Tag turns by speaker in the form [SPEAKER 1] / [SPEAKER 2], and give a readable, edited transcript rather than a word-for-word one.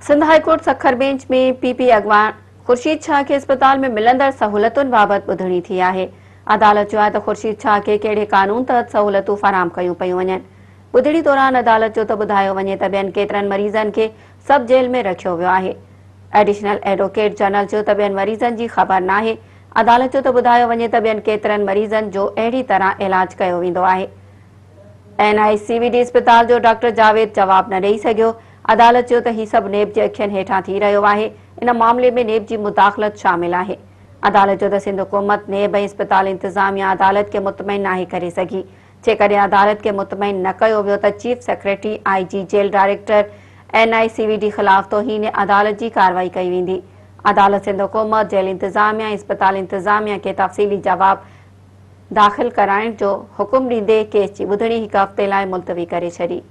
[SPEAKER 1] Sindh high court Sukkur bench में PP अॻवान ख़ुर्शीद शाह के अस्पताल में मिलंदड़ सहूलतुनि बाबति ॿुधणी थी आहे। अदालत चयो आहे त ख़ुर्शीद शाह के कहिड़े कानून तहत सहूलतूं फराहम कयूं पयूं वञनि। ॿुधणी दौरान अदालत जो त ॿुधायो वञे त ॿियनि केतिरनि मरीज़नि खे सब जेल में रखियो वियो आहे। एडिशनल एडवोकेट जनरल चयो त ॿियनि मरीज़नि जी ख़बर नाहे। अदालत जो त ॿुधायो वञे त ॿियनि केतिरनि मरीज़नि जो अहिड़ी तरह इलाज कयो वेंदो आहे। NICVD अस्पताल जो डॉक्टर जावेद जवाब न ॾेई सघियो। अदालत चयो त ही सभु नेब जे अखियुनि हेठां थी रहियो आहे। इन मामले में नेब जी मुदाख़लत शामिल आहे। अदालत चयो त सिंध हुकूमत नेब ऐं अस्पताल इंतज़ामिया अदालत खे मुतमइन नाहे करे सघी। जेकॾहिं अदालत खे मुतमइन न कयो वियो त chief secretary IG jail director NICVD ख़िलाफ़ तौहीन अदालत जी कार्रवाई कई वेंदी। अदालत सिंध हुकूमत जेल इंतज़ामिया ऐं अस्पताल इंतज़ामिया खे तफ़सीली जवाब दाख़िल कराइण जो हुकुम ॾींदे केस जी ॿुधणी हिकु हफ़्ते लाइ मुलतवी करे छॾी।